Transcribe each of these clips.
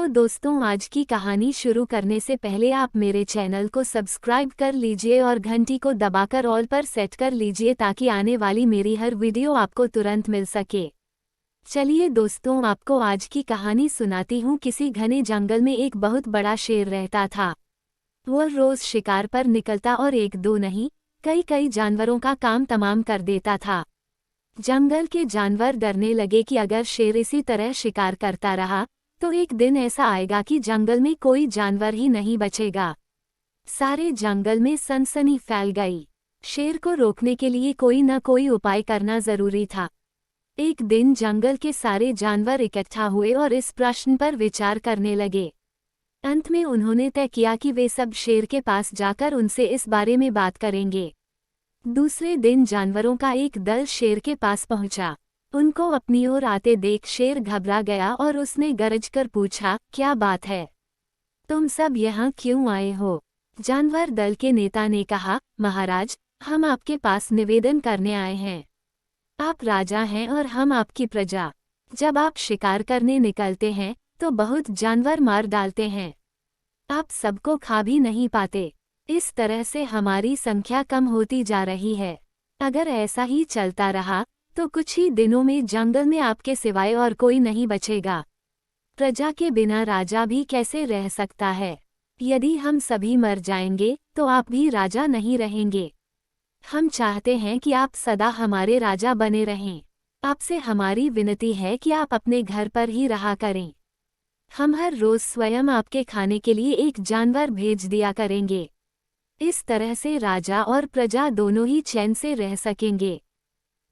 दोस्तों, आज की कहानी शुरू करने से पहले आप मेरे चैनल को सब्सक्राइब कर लीजिए और घंटी को दबाकर ऑल पर सेट कर लीजिए ताकि आने वाली मेरी हर वीडियो आपको तुरंत मिल सके। चलिए दोस्तों, आपको आज की कहानी सुनाती हूँ। किसी घने जंगल में एक बहुत बड़ा शेर रहता था। वह रोज शिकार पर निकलता और एक दो नहीं, कई कई जानवरों का काम तमाम कर देता था। जंगल के जानवर डरने लगे कि अगर शेर इसी तरह शिकार करता रहा तो एक दिन ऐसा आएगा कि जंगल में कोई जानवर ही नहीं बचेगा। सारे जंगल में सनसनी फैल गई। शेर को रोकने के लिए कोई न कोई उपाय करना जरूरी था। एक दिन जंगल के सारे जानवर इकट्ठा हुए और इस प्रश्न पर विचार करने लगे। अंत में उन्होंने तय किया कि वे सब शेर के पास जाकर उनसे इस बारे में बात करेंगे। दूसरे दिन जानवरों का एक दल शेर के पास पहुंचा। उनको अपनी ओर आते देख शेर घबरा गया और उसने गरजकर पूछा, क्या बात है? तुम सब यहाँ क्यों आए हो? जानवर दल के नेता ने कहा, महाराज, हम आपके पास निवेदन करने आए हैं। आप राजा हैं और हम आपकी प्रजा। जब आप शिकार करने निकलते हैं तो बहुत जानवर मार डालते हैं। आप सबको खा भी नहीं पाते। इस तरह से हमारी संख्या कम होती जा रही है। अगर ऐसा ही चलता रहा तो कुछ ही दिनों में जंगल में आपके सिवाय और कोई नहीं बचेगा। प्रजा के बिना राजा भी कैसे रह सकता है? यदि हम सभी मर जाएंगे तो आप भी राजा नहीं रहेंगे। हम चाहते हैं कि आप सदा हमारे राजा बने रहें। आपसे हमारी विनती है कि आप अपने घर पर ही रहा करें। हम हर रोज स्वयं आपके खाने के लिए एक जानवर भेज दिया करेंगे। इस तरह से राजा और प्रजा दोनों ही चैन से रह सकेंगे।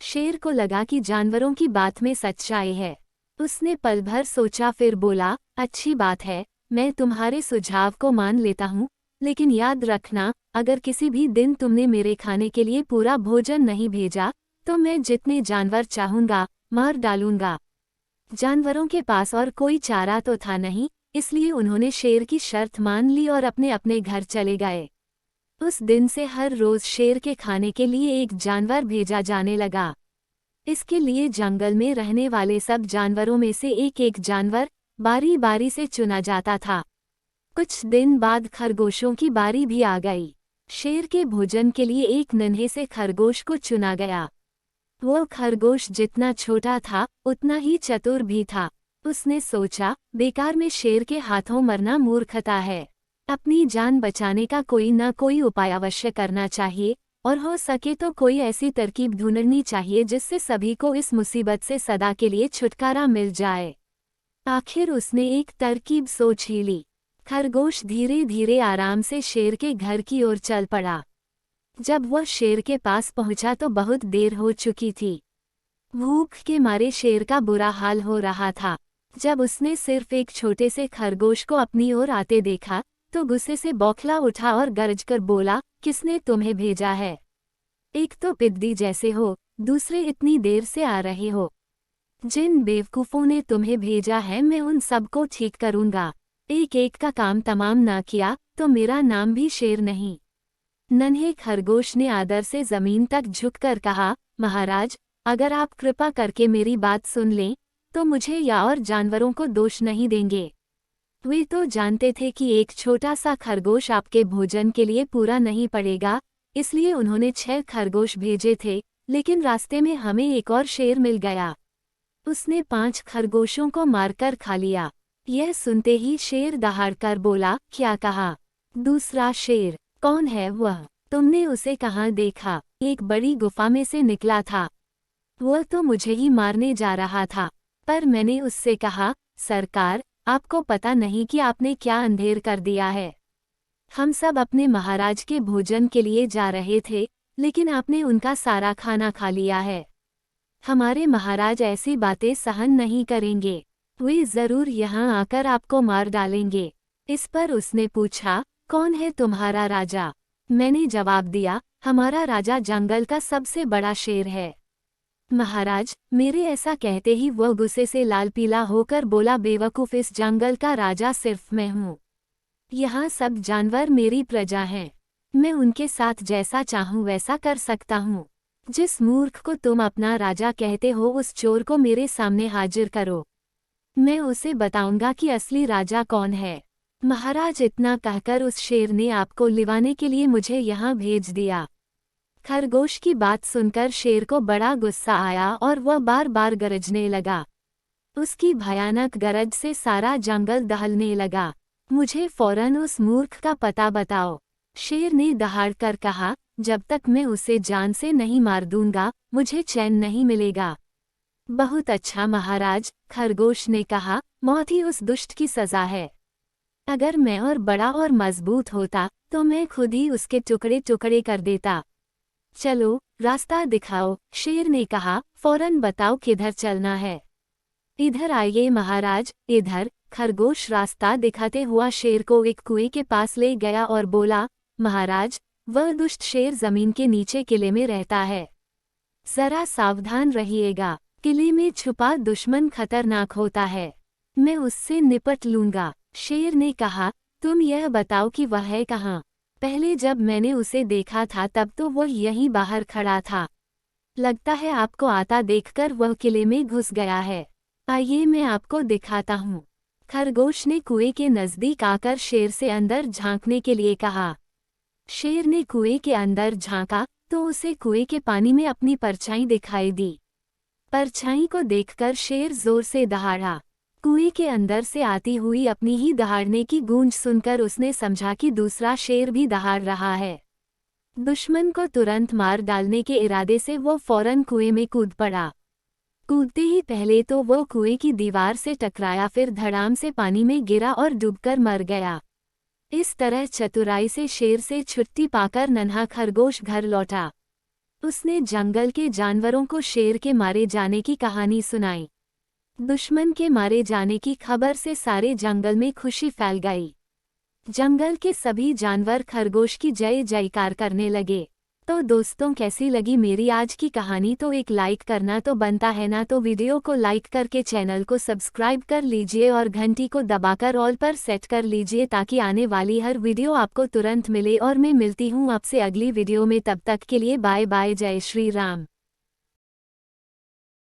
शेर को लगा कि जानवरों की बात में सच्चाई है। उसने पल भर सोचा, फिर बोला, अच्छी बात है, मैं तुम्हारे सुझाव को मान लेता हूँ, लेकिन याद रखना, अगर किसी भी दिन तुमने मेरे खाने के लिए पूरा भोजन नहीं भेजा तो मैं जितने जानवर चाहूंगा मार डालूंगा। जानवरों के पास और कोई चारा तो था नहीं, इसलिए उन्होंने शेर की शर्त मान ली और अपने अपने घर चले गए। उस दिन से हर रोज शेर के खाने के लिए एक जानवर भेजा जाने लगा। इसके लिए जंगल में रहने वाले सब जानवरों में से एक एक जानवर बारी बारी से चुना जाता था। कुछ दिन बाद खरगोशों की बारी भी आ गई। शेर के भोजन के लिए एक नन्हे से खरगोश को चुना गया। वो खरगोश जितना छोटा था उतना ही चतुर भी था। उसने सोचा, बेकार में शेर के हाथों मरना मूर्खता है। अपनी जान बचाने का कोई न कोई उपाय अवश्य करना चाहिए और हो सके तो कोई ऐसी तरकीब ढूंढनी चाहिए जिससे सभी को इस मुसीबत से सदा के लिए छुटकारा मिल जाए। आखिर उसने एक तरकीब सोच ही ली। खरगोश धीरे धीरे आराम से शेर के घर की ओर चल पड़ा। जब वह शेर के पास पहुंचा तो बहुत देर हो चुकी थी। भूख के मारे शेर का बुरा हाल हो रहा था। जब उसने सिर्फ एक छोटे से खरगोश को अपनी ओर आते देखा तो गुस्से से बौखला उठा और गरजकर बोला, किसने तुम्हें भेजा है? एक तो पिद्दी जैसे हो, दूसरे इतनी देर से आ रहे हो। जिन बेवकूफ़ों ने तुम्हें भेजा है मैं उन सबको ठीक करूंगा। एक एक का काम तमाम ना किया तो मेरा नाम भी शेर नहीं। नन्हे खरगोश ने आदर से जमीन तक झुककर कहा, महाराज, अगर आप कृपा करके मेरी बात सुन लें तो मुझे या और जानवरों को दोष नहीं देंगे। वे तो जानते थे कि एक छोटा सा खरगोश आपके भोजन के लिए पूरा नहीं पड़ेगा, इसलिए उन्होंने 6 खरगोश भेजे थे, लेकिन रास्ते में हमें एक और शेर मिल गया। उसने 5 खरगोशों को मारकर खा लिया। यह सुनते ही शेर दहाड़कर बोला, क्या कहा? दूसरा शेर? कौन है वह? तुमने उसे कहाँ देखा? एक बड़ी गुफा में से निकला था। वह तो मुझे ही मारने जा रहा था, पर मैंने उससे कहा, सरकार, आपको पता नहीं कि आपने क्या अंधेर कर दिया है। हम सब अपने महाराज के भोजन के लिए जा रहे थे, लेकिन आपने उनका सारा खाना खा लिया है। हमारे महाराज ऐसी बातें सहन नहीं करेंगे। वे जरूर यहाँ आकर आपको मार डालेंगे। इस पर उसने पूछा, कौन है तुम्हारा राजा? मैंने जवाब दिया, हमारा राजा जंगल का सबसे बड़ा शेर है। महाराज, मेरे ऐसा कहते ही वह गुस्से से लाल पीला होकर बोला, बेवकूफ, इस जंगल का राजा सिर्फ मैं हूँ। यहाँ सब जानवर मेरी प्रजा हैं। मैं उनके साथ जैसा चाहूँ वैसा कर सकता हूँ। जिस मूर्ख को तुम अपना राजा कहते हो उस चोर को मेरे सामने हाजिर करो। मैं उसे बताऊंगा कि असली राजा कौन है। महाराज, इतना कहकर उस शेर ने आपको लिवाने के लिए मुझे यहाँ भेज दिया। खरगोश की बात सुनकर शेर को बड़ा गुस्सा आया और वह बार बार गरजने लगा। उसकी भयानक गरज से सारा जंगल दहलने लगा। मुझे फौरन उस मूर्ख का पता बताओ, शेर ने दहाड़कर कहा। जब तक मैं उसे जान से नहीं मार दूंगा, मुझे चैन नहीं मिलेगा। बहुत अच्छा महाराज, खरगोश ने कहा, मौत ही उस दुष्ट की सजा है। अगर मैं और बड़ा और मजबूत होता तो मैं खुद ही उसके टुकड़े टुकड़े कर देता। चलो, रास्ता दिखाओ, शेर ने कहा। फौरन बताओ किधर चलना है। इधर आइए महाराज, इधर। खरगोश रास्ता दिखाते हुआ शेर को एक कुएं के पास ले गया और बोला, महाराज, वह दुष्ट शेर जमीन के नीचे किले में रहता है। जरा सावधान रहिएगा, किले में छुपा दुश्मन खतरनाक होता है। मैं उससे निपट लूंगा। शेर ने कहा, तुम यह बताओ कि वह है कहाँ? पहले जब मैंने उसे देखा था तब तो वह यहीं बाहर खड़ा था। लगता है आपको आता देखकर वह किले में घुस गया है। आइए मैं आपको दिखाता हूँ। खरगोश ने कुएं के नजदीक आकर शेर से अंदर झांकने के लिए कहा। शेर ने कुएं के अंदर झांका तो उसे कुएं के पानी में अपनी परछाई दिखाई दी। परछाई को देखकर शेर जोर से दहाड़ा। कुएं के अंदर से आती हुई अपनी ही दहाड़ने की गूंज सुनकर उसने समझा कि दूसरा शेर भी दहाड़ रहा है। दुश्मन को तुरंत मार डालने के इरादे से वो फौरन कुएं में कूद पड़ा। कूदते ही पहले तो वो कुएं की दीवार से टकराया, फिर धड़ाम से पानी में गिरा और डूबकर मर गया। इस तरह चतुराई से शेर से छुट्टी पाकर नन्हा खरगोश घर लौटा। उसने जंगल के जानवरों को शेर के मारे जाने की कहानी सुनाई। दुश्मन के मारे जाने की खबर से सारे जंगल में खुशी फैल गई। जंगल के सभी जानवर खरगोश की जय जयकार करने लगे। तो दोस्तों, कैसी लगी मेरी आज की कहानी? तो एक लाइक करना तो बनता है ना, तो वीडियो को लाइक करके चैनल को सब्सक्राइब कर लीजिए और घंटी को दबाकर ऑल पर सेट कर लीजिए ताकि आने वाली हर वीडियो आपको तुरंत मिले। और मैं मिलती हूँ आपसे अगली वीडियो में, तब तक के लिए बाय बाय, जय श्री राम।